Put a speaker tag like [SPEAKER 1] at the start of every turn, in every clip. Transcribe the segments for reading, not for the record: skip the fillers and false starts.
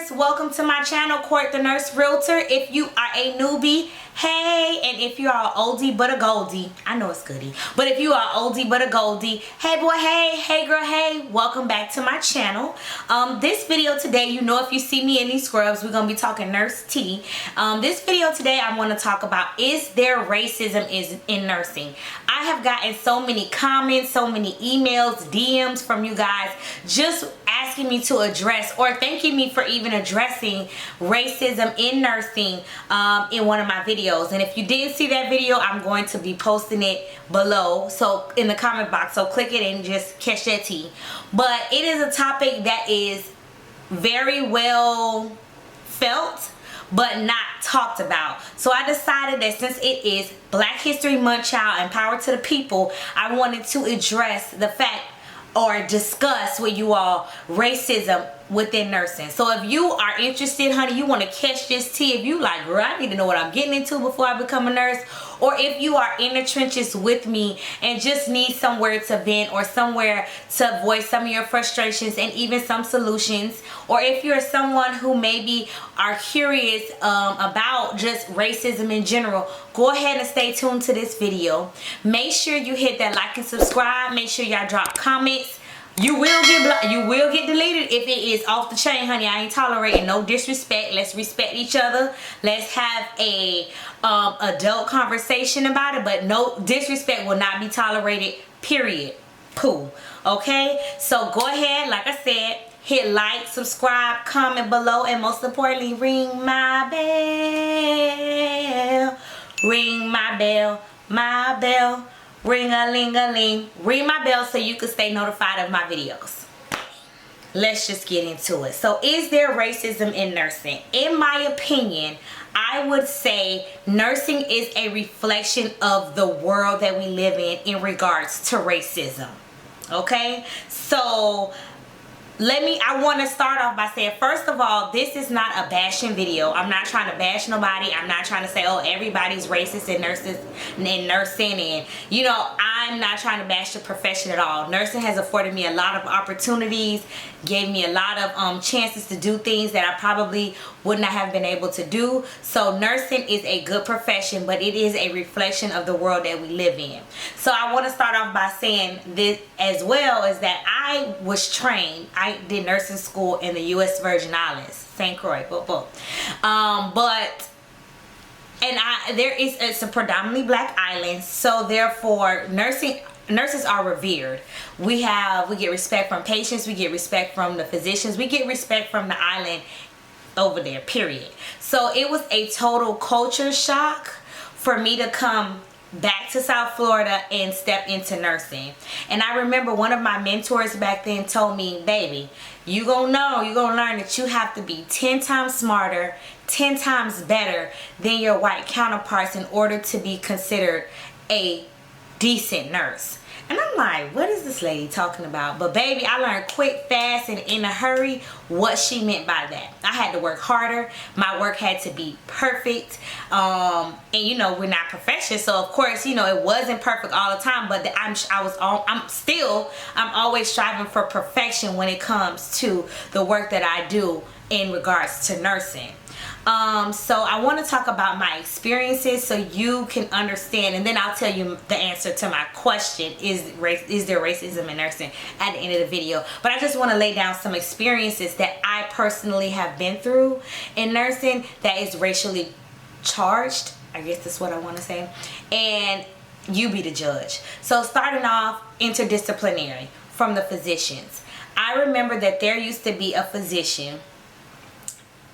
[SPEAKER 1] nurse, welcome to my channel, Court the Nurse Realtor. If you are a newbie, hey, and if you are an oldie but a goldie, I know it's goodie, but if you are oldie but a goldie, hey boy, hey girl, hey, welcome back to my channel. This video today, you know, if you see me in these scrubs, we're gonna be talking nurse tea. This video today, I want to talk about, is there racism in nursing? I have gotten so many comments, so many emails, DMs from you guys just asking me to address or thanking me for even addressing racism in nursing in one of my videos. And if you didn't see that video, I'm going to be posting it below, so in the comment box, so click it and just catch that tea. But it is a topic that is very well felt but not talked about. So I decided that since it is Black History Month, child, and power to the people, I wanted to address the fact or discuss with you all racism within nursing. So if you are interested, honey, you want to catch this tea, if you like, girl, I need to know what I'm getting into before I become a nurse, or if you are in the trenches with me and just need somewhere to vent or somewhere to voice some of your frustrations and even some solutions, or if you're someone who maybe are curious about just racism in general, go ahead and stay tuned to this video. Make sure you hit that like and subscribe. Make sure y'all drop comments. You will get deleted if it is off the chain, honey. I ain't tolerating no disrespect. Let's respect each other. Let's have a adult conversation about it, but no disrespect will not be tolerated, period. Pooh. Okay, so go ahead, like I said, hit like, subscribe, comment below, and most importantly, ring my bell. Ring my bell, my bell. Ring-a-ling-a-ling. Ring my bell so you can stay notified of my videos. Let's just get into it. So, is there racism in nursing? In my opinion, I would say nursing is a reflection of the world that we live in regards to racism. Okay? So, I want to start off by saying, first of all, this is not a bashing video. I'm not trying to bash nobody. I'm not trying to say, oh, everybody's racist in nursing, and you know, I'm not trying to bash the profession at all. Nursing has afforded me a lot of opportunities, gave me a lot of chances to do things that I probably would not have been able to do. So nursing is a good profession, but it is a reflection of the world that we live in. So I want to start off by saying this as well, is that I was trained. I did nursing school in the U.S. Virgin Islands, St. Croix, it's a predominantly black island, so therefore nurses are revered. We get respect from patients, we get respect from the physicians, we get respect from the island over there, period. So it was a total culture shock for me to come back to South Florida and step into nursing. And I remember one of my mentors back then told me, baby, you're gonna learn that you have to be 10 times smarter, 10 times better than your white counterparts in order to be considered a decent nurse. And I'm like, what is this lady talking about? But baby, I learned quick, fast, and in a hurry what she meant by that. I had to work harder. My work had to be perfect. And you know, we're not professionals, so of course, you know, it wasn't perfect all the time. But I'm always striving for perfection when it comes to the work that I do in regards to nursing. So I want to talk about my experiences so you can understand, and then I'll tell you the answer to my question, is there racism in nursing, at the end of the video. But I just want to lay down some experiences that I personally have been through in nursing that is racially charged, I guess that's what I want to say, and you be the judge. So starting off, interdisciplinary, from the physicians. I remember that there used to be a physician,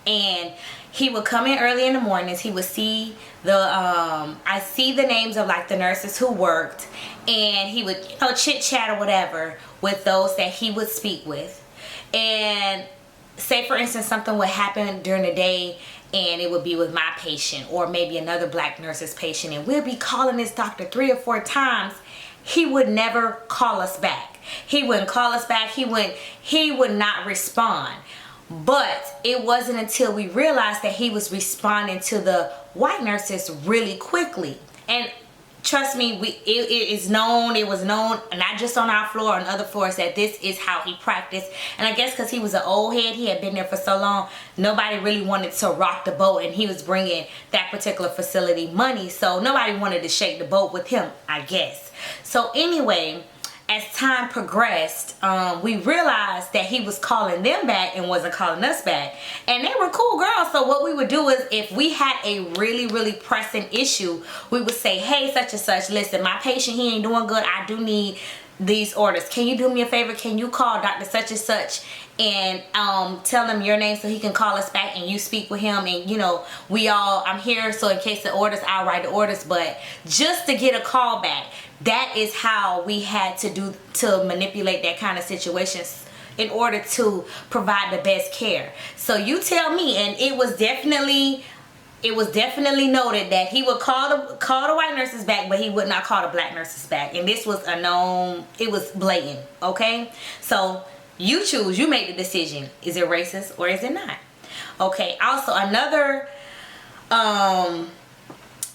[SPEAKER 1] and he would come in early in the mornings. He would see I see the names of like the nurses who worked, and he would, you know, chit chat or whatever with those that he would speak with. And say for instance something would happen during the day, and it would be with my patient or maybe another black nurse's patient, and we'll be calling this doctor 3 or 4 times. He would never call us back. He wouldn't call us back. He would not respond. But it wasn't until we realized that he was responding to the white nurses really quickly. And trust me, it was known not just on our floor, on other floors, that this is how he practiced. And I guess because he was an old head, he had been there for so long, nobody really wanted to rock the boat, and he was bringing that particular facility money, so nobody wanted to shake the boat with him, I guess. So anyway, as time progressed, we realized that he was calling them back and wasn't calling us back. And they were cool girls. So what we would do is, if we had a really, really pressing issue, we would say, hey, such and such, listen, my patient, he ain't doing good. I do need these orders. Can you do me a favor? Can you call Dr. Such and Such and tell him your name so he can call us back and you speak with him? And, you know, I'm here, so in case the orders, I'll write the orders. But just to get a call back, that is how we had to do to manipulate that kind of situations in order to provide the best care. So you tell me. And it was definitely noted that he would call the white nurses back, but he would not call the black nurses back. And this was a known, it was blatant, okay? So you choose, you make the decision. Is it racist or is it not? Okay, also another, so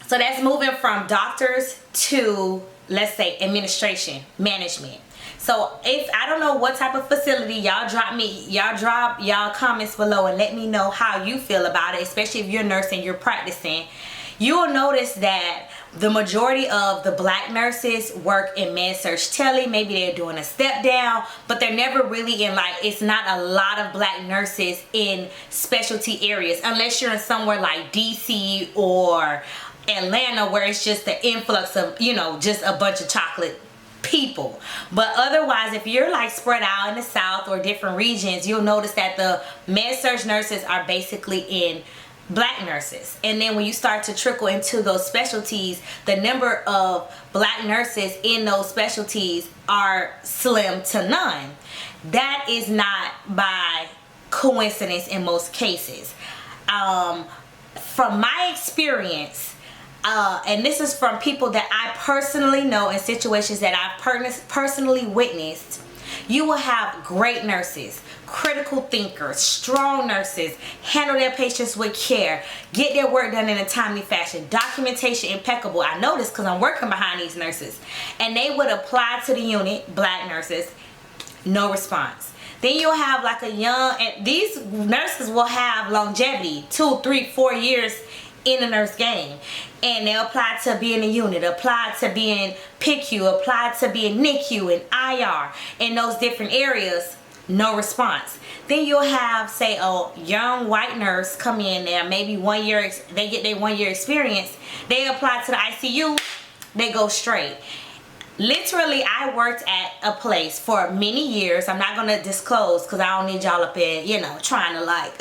[SPEAKER 1] that's moving from doctors to, let's say, administration, management. So if I don't know what type of facility, y'all drop y'all comments below and let me know how you feel about it, especially if you're a nurse and you're practicing. You will notice that the majority of the black nurses work in med-surg tele. Maybe they're doing a step down, but they're never really in, like, it's not a lot of black nurses in specialty areas, unless you're in somewhere like DC or Atlanta, where it's just the influx of, you know, just a bunch of chocolate people. But otherwise, if you're like spread out in the South or different regions, you'll notice that the med-surg nurses are basically in black nurses. And then when you start to trickle into those specialties, the number of black nurses in those specialties are slim to none. That is not by coincidence in most cases. From my experience, and this is from people that I personally know in situations that I've personally witnessed, you will have great nurses, critical thinkers, strong nurses, handle their patients with care, get their work done in a timely fashion, documentation impeccable. I know this because I'm working behind these nurses. And they would apply to the unit, black nurses, no response. Then you'll have like a young, and these nurses will have longevity, 2, 3, 4 years in the nurse game, and they apply to be in a unit, apply to be in PICU, apply to be in NICU and IR, in those different areas, no response. Then you'll have, say, a young white nurse come in there, maybe 1 year, they get their 1 year experience, they apply to the ICU, they go straight. Literally, I worked at a place for many years. I'm not gonna disclose because I don't need y'all up in, you know, trying to like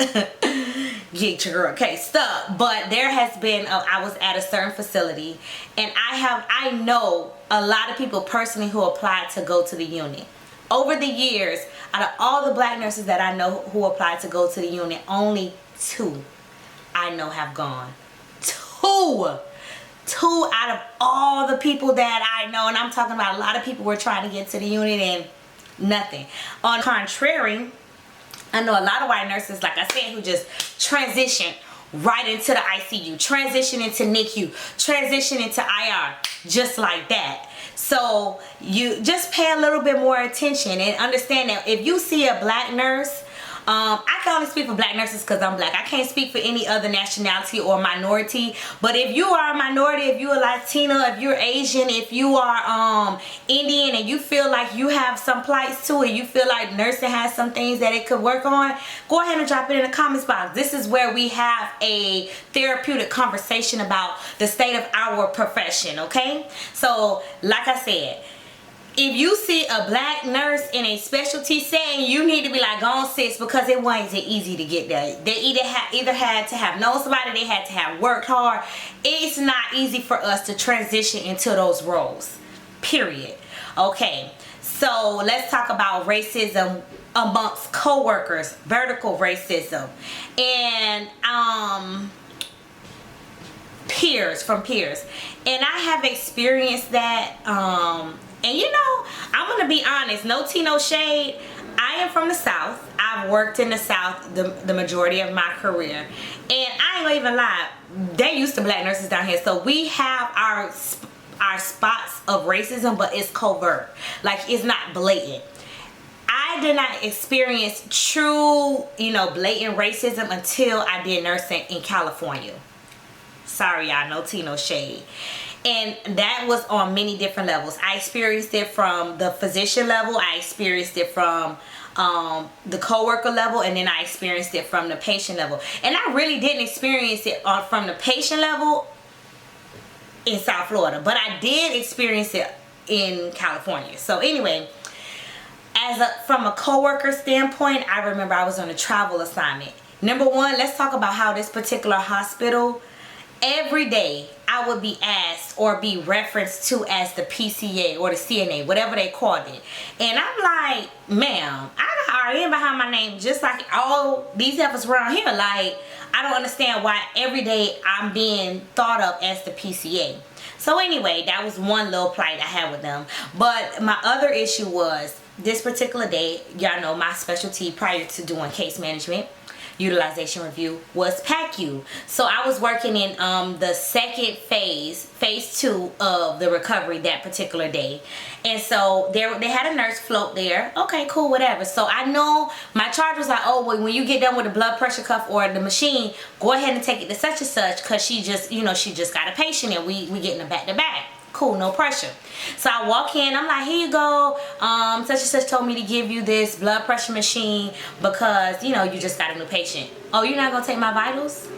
[SPEAKER 1] get your girl cased up. But there has been, I was at a certain facility, and I know a lot of people personally who applied to go to the unit. Over the years, out of all the black nurses that I know who applied to go to the unit, only 2 I know have gone. 2 out of all the people that I know, and I'm talking about a lot of people were trying to get to the unit and nothing. On the contrary, I know a lot of white nurses, like I said, who just transition right into the ICU, transition into NICU, transition into IR, just like that. So you just pay a little bit more attention and understand that if you see a black nurse, I can only speak for black nurses because I'm black. I can't speak for any other nationality or minority. But if you are a minority, if you're a Latina, if you're Asian, if you are Indian, and you feel like you have some plights too, and you feel like nursing has some things that it could work on, go ahead and drop it in the comments box. This is where we have a therapeutic conversation about the state of our profession, okay? So, like I said, if you see a black nurse in a specialty setting, you need to be like, go on, sis, because it wasn't easy to get there. They either had to have known somebody, they had to have worked hard. It's not easy for us to transition into those roles, period. Okay, so let's talk about racism amongst co-workers, vertical racism, and from peers. And I have experienced that, and you know, I'm gonna be honest, no tea, no shade. I am from the South. I've worked in the South the majority of my career, and I ain't gonna even lie, they used to black nurses down here. So we have our are spots of racism, but it's covert. Like, it's not blatant. I did not experience true, blatant racism until I did nursing in California. Sorry, y'all, no tea, no shade. And that was on many different levels. I experienced it from the physician level. I experienced it from the coworker level, and then I experienced it from the patient level. And I really didn't experience it from the patient level in South Florida, but I did experience it in California. So anyway, from a coworker standpoint, I remember I was on a travel assignment. Number one, let's talk about how this particular hospital, every day I would be asked or be referenced to as the PCA or the CNA, whatever they called it. And I'm like, ma'am, I got RN behind my name just like all these efforts around here. Like, I don't understand why every day I'm being thought of as the PCA. So anyway, that was one little plight I had with them. But my other issue was this particular day, y'all know my specialty prior to doing case management, utilization review, was PACU. So I was working in the second phase 2 of the recovery that particular day. And so they had a nurse float there. Okay, cool, whatever. So I know my charge was like, oh, well, when you get done with the blood pressure cuff or the machine, go ahead and take it to such and such, because she just got a patient and we getting a back to back. Cool, no pressure. So I walk in, I'm like, here you go, such and such told me to give you this blood pressure machine because you just got a new patient. Oh, you're not gonna take my vitals?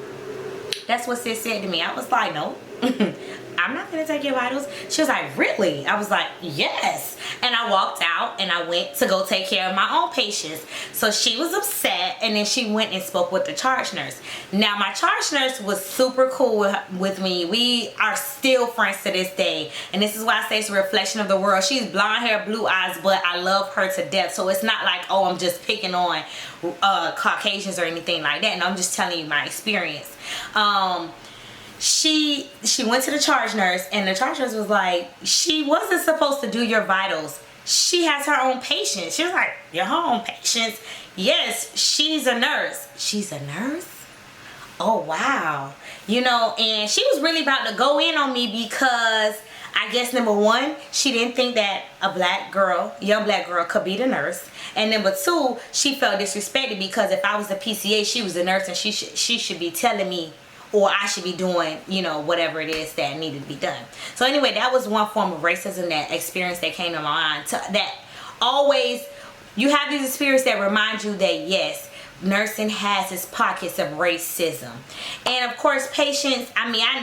[SPEAKER 1] That's what sis said to me. I was like, no. I'm not gonna take your vitals. She was like, really? I was like, yes. And I walked out and I went to go take care of my own patients. So she was upset, and then she went and spoke with the charge nurse. Now my charge nurse was super cool with me. We are still friends to this day, and this is why I say it's a reflection of the world. She's blonde hair, blue eyes, but I love her to death. So it's not like, oh, I'm just picking on Caucasians or anything like that. And I'm just telling you my experience. She went to the charge nurse, and the charge nurse was like, she wasn't supposed to do your vitals. She has her own patients. She was like, your own patients? Yes, she's a nurse. She's a nurse? Oh, wow. And she was really about to go in on me because I guess number one, she didn't think that a young black girl could be the nurse. And number two, she felt disrespected because if I was the PCA, she was the nurse, and she should be telling me, or I should be doing, whatever it is that needed to be done. So anyway, that was one form of racism, that experience that came to my mind. That always, you have these experiences that remind you that yes, nursing has its pockets of racism. And of course, patients,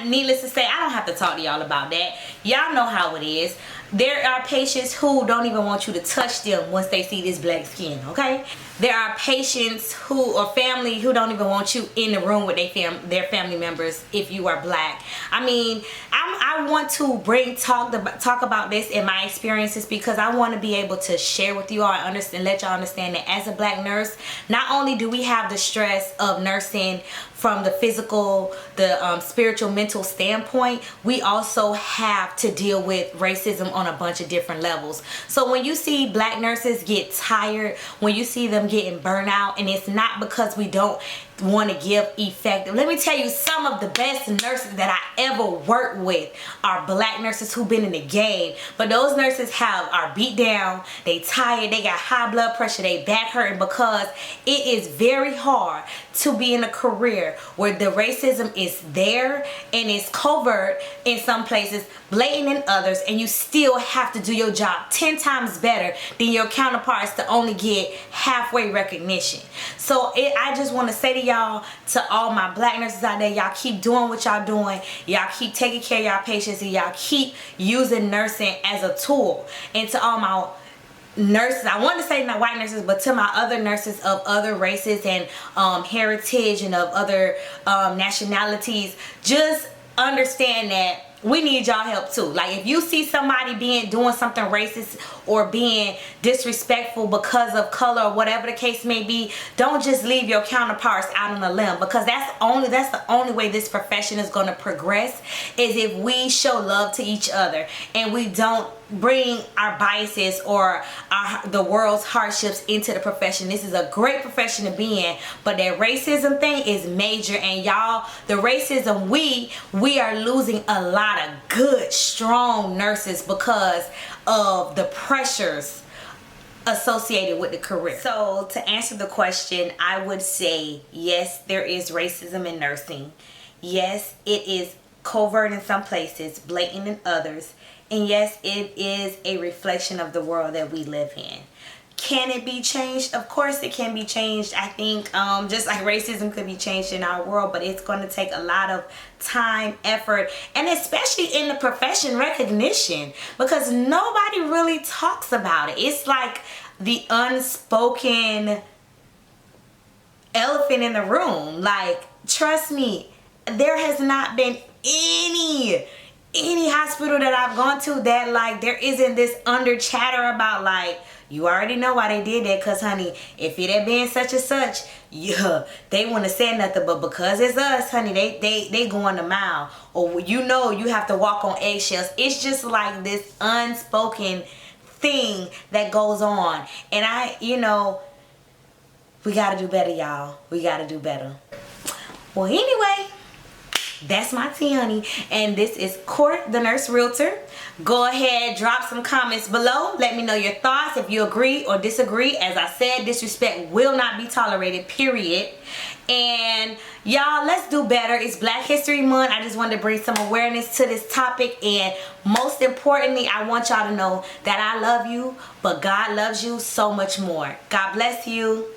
[SPEAKER 1] needless to say, I don't have to talk to y'all about that. Y'all know how it is. There are patients who don't even want you to touch them once they see this black skin, okay? There are patients or family who don't even want you in the room with their family members if you are black. I want to talk about this in my experiences because I want to be able to share with you all and let y'all understand that as a black nurse, not only do we have the stress of nursing from the physical, the spiritual, mental standpoint, we also have to deal with racism on a bunch of different levels. So when you see black nurses get tired, when you see them getting burnt out, and it's not because we don't want to give effective. Let me tell you, some of the best nurses that I ever worked with are black nurses who've been in the game. But those nurses are beat down, they tired, they got high blood pressure, they back hurting, because it is very hard to be in a career where the racism is there and it's covert in some places, blatant in others, and you still have to do your job 10 times better than your counterparts to only get halfway recognition. So I just want to say to y'all, to all my black nurses out there, y'all keep doing what y'all doing. Y'all keep taking care of y'all patients, and y'all keep using nursing as a tool. And to all my nurses, I want to say not white nurses, but to my other nurses of other races and heritage and of other nationalities, just understand that we need y'all help too. Like, if you see somebody doing something racist or being disrespectful because of color or whatever the case may be, don't just leave your counterparts out on a limb, because that's the only way this profession is going to progress, is if we show love to each other and we don't bring our biases or the world's hardships into the profession. This is a great profession to be in, but that racism thing is major. And y'all, the racism, we are losing a lot of good, strong nurses because of the pressures associated with the career. So to answer the question, I would say yes, there is racism in nursing. Yes, it is covert in some places, blatant in others. And yes, it is a reflection of the world that we live in. Can it be changed? Of course it can be changed. I think just like racism could be changed in our world, but it's going to take a lot of time, effort, and especially in the profession, recognition, because nobody really talks about it. It's like the unspoken elephant in the room. Like, trust me, there has not been any hospital that I've gone to that like there isn't this under chatter about like, you already know why they did that, because honey, if it had been such and such, yeah, they wouldn't have said nothing, but because it's us, honey, they going a mile, or you know you have to walk on eggshells. It's just like this unspoken thing that goes on. And we gotta do better, y'all. We gotta do better. Well, anyway, that's my tea, honey. And this is Court, the Nurse Realtor. Go ahead, drop some comments below. Let me know your thoughts, if you agree or disagree. As I said, disrespect will not be tolerated, period. And y'all, let's do better. It's Black History Month. I just wanted to bring some awareness to this topic. And most importantly, I want y'all to know that I love you, but God loves you so much more. God bless you.